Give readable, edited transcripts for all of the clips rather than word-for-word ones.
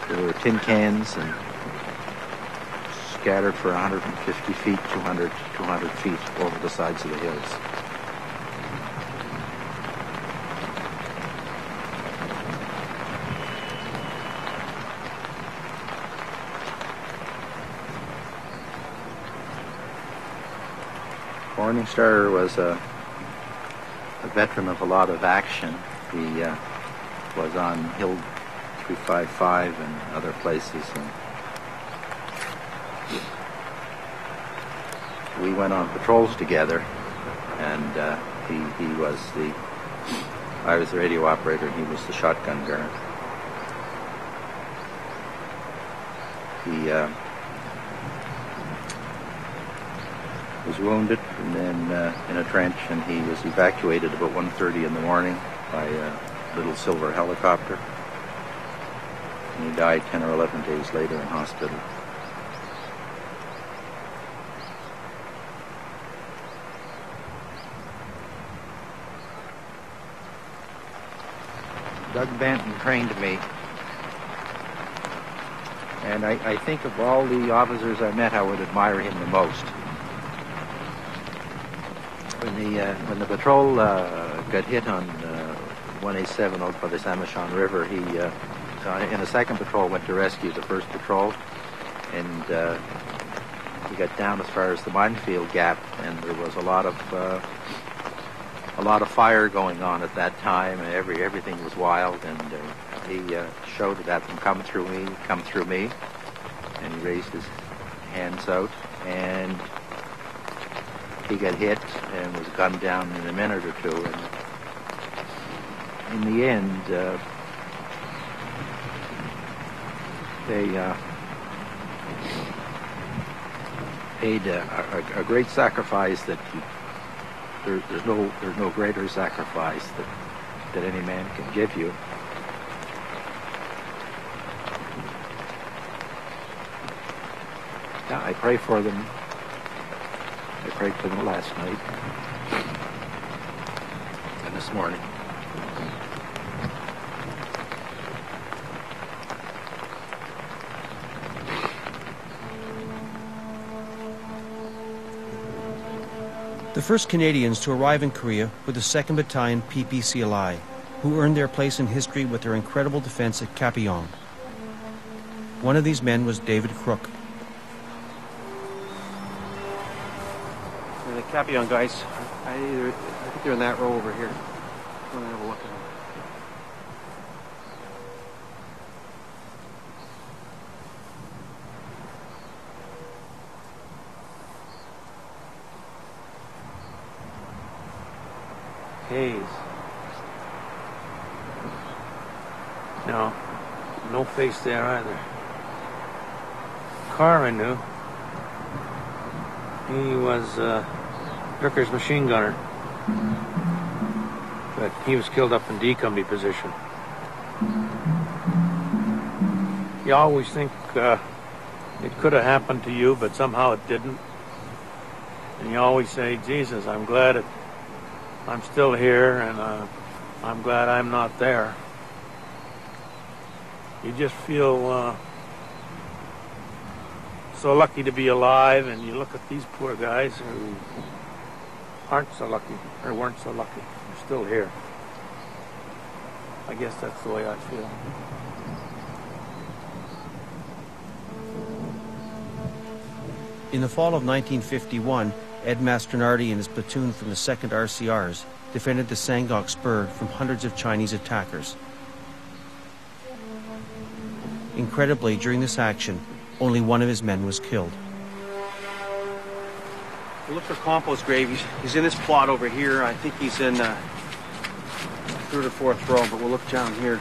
There were tin cans and scattered for 150 feet, 200 feet over the sides of the hills. Morningstar was a veteran of a lot of action. He was on Hill 355 and other places, and we went on patrols together, and I was the radio operator and he was the shotgun guard. He was wounded and then in a trench, and he was evacuated about 1:30 in the morning by a little silver helicopter, and he died 10 or 11 days later in hospital. Doug Benton trained me, and I think of all the officers I met, I would admire him the most. When the patrol got hit on 1A7 out by the Samashon River, he in a second patrol went to rescue the first patrol, and he got down as far as the minefield gap, and there was a lot of fire going on at that time, and everything was wild, and he shouted at them, come through me, and he raised his hands out, and he got hit and was gunned down in a minute or two, and in the end they paid a great sacrifice that there's no greater sacrifice that any man can give you. Yeah, I pray for them. I prayed for them last night and this morning. The first Canadians to arrive in Korea were the 2nd Battalion PPCLI, who earned their place in history with their incredible defense at Kapyong. One of these men was David Crook. The Kapyong guys, I think they're in that row over here. I'm gonna have a look at them. Hayes. No face there either. Carr I knew. He was Ricker's machine gunner, but he was killed up in D-Company position. You always think it could have happened to you, but somehow it didn't. And you always say, Jesus, I'm glad I'm still here, and I'm glad I'm not there. You just feel so lucky to be alive, and you look at these poor guys who aren't so lucky, or weren't so lucky. They're still here. I guess that's the way I feel. In the fall of 1951, Ed Mastronardi and his platoon from the 2nd RCRs defended the Sangok Spur from hundreds of Chinese attackers. Incredibly, during this action, only one of his men was killed. We'll look for compost grave. He's in this plot over here. I think he's in 3rd or 4th row, but we'll look down here.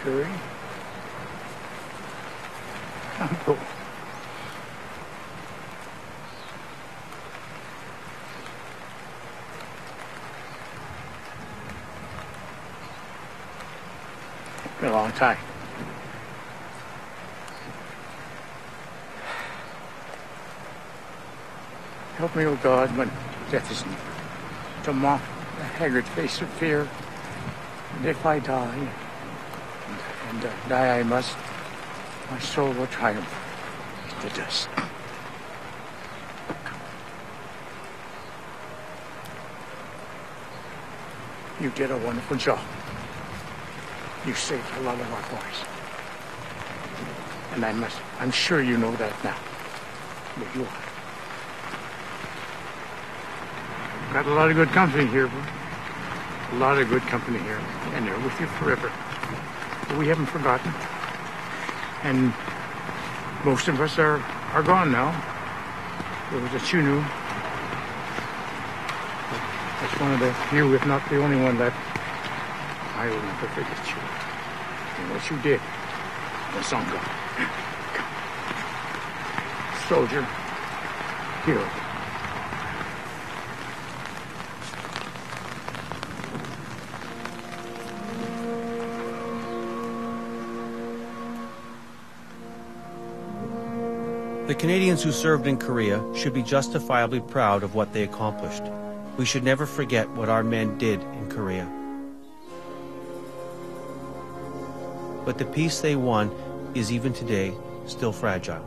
Curry? Untold. Been a long time. Help me, O God, when death is near, to mock the haggard face of fear. And if I die, and die I must, my soul will triumph in the dust. You did a wonderful job. You saved a lot of our boys. And I'm sure you know that now. But you are. Got a lot of good company here, bro. A lot of good company here. And they're with you forever. But we haven't forgotten. And most of us are gone now. Those that you knew. That's one of the few, if not the only one, that I will never forget you. And what you did, the Sangok. Soldier, hero. The Canadians who served in Korea should be justifiably proud of what they accomplished. We should never forget what our men did in Korea. But the peace they won is even today still fragile.